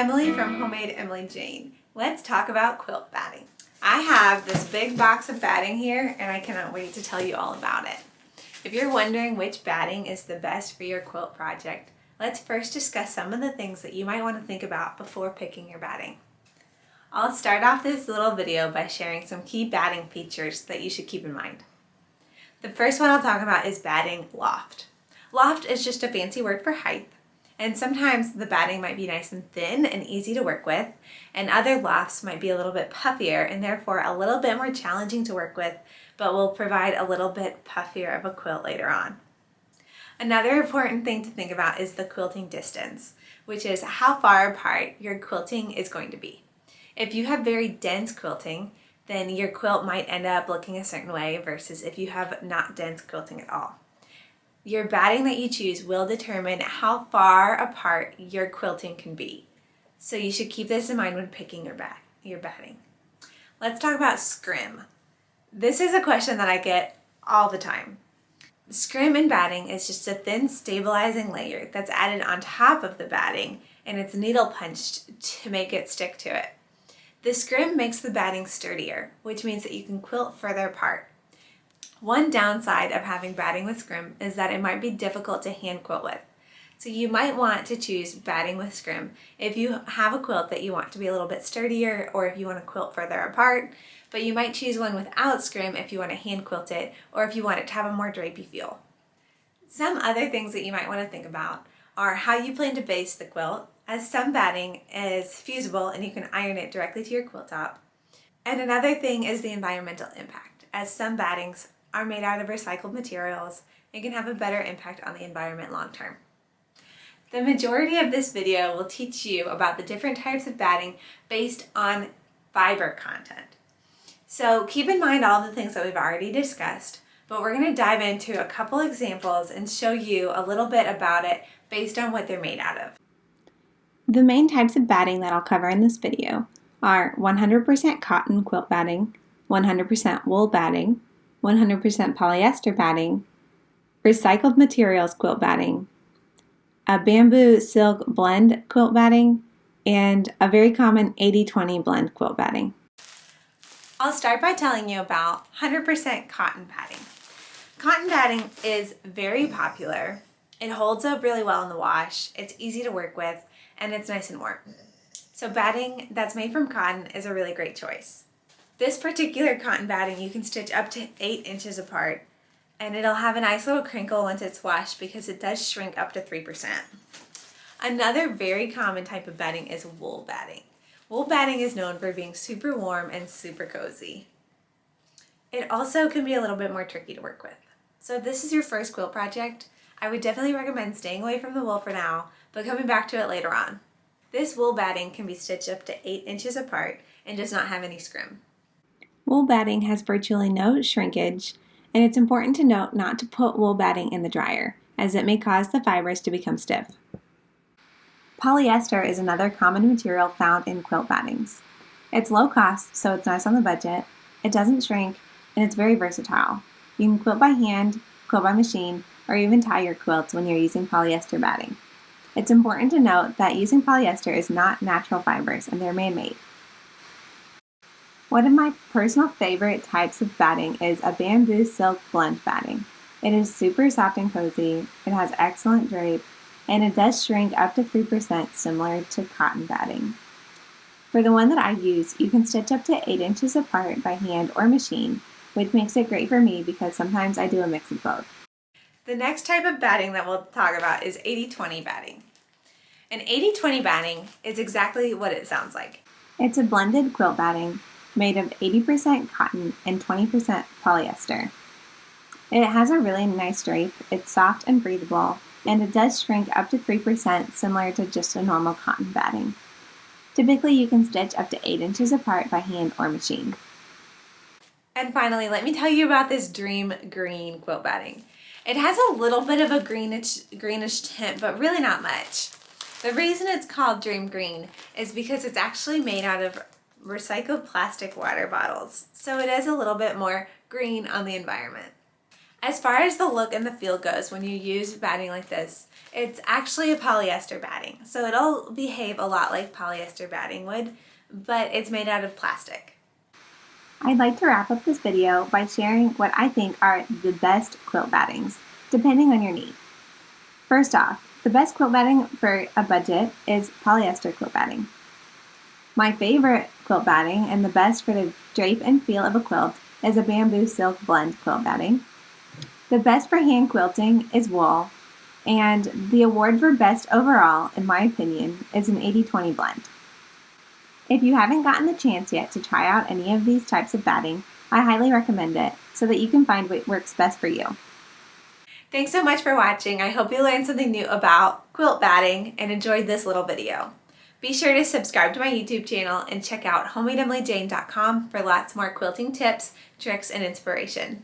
Emily from Homemade Emily Jane. Let's talk about quilt batting. I have this big box of batting here and I cannot wait to tell you all about it. If you're wondering which batting is the best for your quilt project, let's first discuss some of the things that you might want to think about before picking your batting. I'll start off this little video by sharing some key batting features that you should keep in mind. The first one I'll talk about is batting loft. Loft is just a fancy word for height, and sometimes the batting might be nice and thin and easy to work with, and other lofts might be a little bit puffier and therefore a little bit more challenging to work with, but will provide a little bit puffier of a quilt later on. Another important thing to think about is the quilting distance, which is how far apart your quilting is going to be. If you have very dense quilting, then your quilt might end up looking a certain way versus if you have not dense quilting at all. Your batting that you choose will determine how far apart your quilting can be. So you should keep this in mind when picking your batting. Let's talk about scrim. This is a question that I get all the time. Scrim in batting is just a thin stabilizing layer that's added on top of the batting, and it's needle punched to make it stick to it. The scrim makes the batting sturdier, which means that you can quilt further apart. One downside of having batting with scrim is that it might be difficult to hand quilt with. So you might want to choose batting with scrim if you have a quilt that you want to be a little bit sturdier or if you want to quilt further apart, but you might choose one without scrim if you want to hand quilt it or if you want it to have a more drapey feel. Some other things that you might want to think about are how you plan to base the quilt, as some batting is fusible and you can iron it directly to your quilt top. And another thing is the environmental impact, as some battings are made out of recycled materials and can have a better impact on the environment long term. The majority of this video will teach you about the different types of batting based on fiber content. So keep in mind all the things that we've already discussed, but we're going to dive into a couple examples and show you a little bit about it based on what they're made out of. The main types of batting that I'll cover in this video are 100% cotton quilt batting, 100% wool batting, 100% polyester batting, recycled materials quilt batting, a bamboo silk blend quilt batting, and a very common 80-20 blend quilt batting. I'll start by telling you about 100% cotton batting. Cotton batting is very popular. It holds up really well in the wash, it's easy to work with, and it's nice and warm. So batting that's made from cotton is a really great choice. This particular cotton batting you can stitch up to 8 inches apart, and it'll have a nice little crinkle once it's washed because it does shrink up to 3%. Another very common type of batting is wool batting. Wool batting is known for being super warm and super cozy. It also can be a little bit more tricky to work with. So if this is your first quilt project, I would definitely recommend staying away from the wool for now, but coming back to it later on. This wool batting can be stitched up to 8 inches apart and does not have any scrim. Wool batting has virtually no shrinkage, and it's important to note not to put wool batting in the dryer, as it may cause the fibers to become stiff. Polyester is another common material found in quilt battings. It's low cost, so it's nice on the budget, it doesn't shrink, and it's very versatile. You can quilt by hand, quilt by machine, or even tie your quilts when you're using polyester batting. It's important to note that using polyester is not natural fibers and they're man-made. One of my personal favorite types of batting is a bamboo silk blend batting. It is super soft and cozy, it has excellent drape, and it does shrink up to 3% similar to cotton batting. For the one that I use, you can stitch up to 8 inches apart by hand or machine, which makes it great for me because sometimes I do a mix of both. The next type of batting that we'll talk about is 80-20 batting. An 80-20 batting is exactly what it sounds like. It's a blended quilt batting made of 80% cotton and 20% polyester. It has a really nice drape, it's soft and breathable, and it does shrink up to 3% similar to just a normal cotton batting. Typically you can stitch up to 8 inches apart by hand or machine. And finally, let me tell you about this dream green quilt batting. It has a little bit of a greenish tint, but really not much. The reason it's called dream green is because it's actually made out of recycled plastic water bottles, so it is a little bit more green on the environment. As far as the look and the feel goes, when you use batting like this, it's actually a polyester batting. So it'll behave a lot like polyester batting would, but it's made out of plastic. I'd like to wrap up this video by sharing what I think are the best quilt battings, depending on your need. First off, the best quilt batting for a budget is polyester quilt batting. My favorite quilt batting and the best for the drape and feel of a quilt is a bamboo silk blend quilt batting. The best for hand quilting is wool, and the award for best overall, in my opinion, is an 80-20 blend. If you haven't gotten the chance yet to try out any of these types of batting, I highly recommend it so that you can find what works best for you. Thanks so much for watching. I hope you learned something new about quilt batting and enjoyed this little video. Be sure to subscribe to my YouTube channel and check out homemadeemilyjane.com for lots more quilting tips, tricks, and inspiration.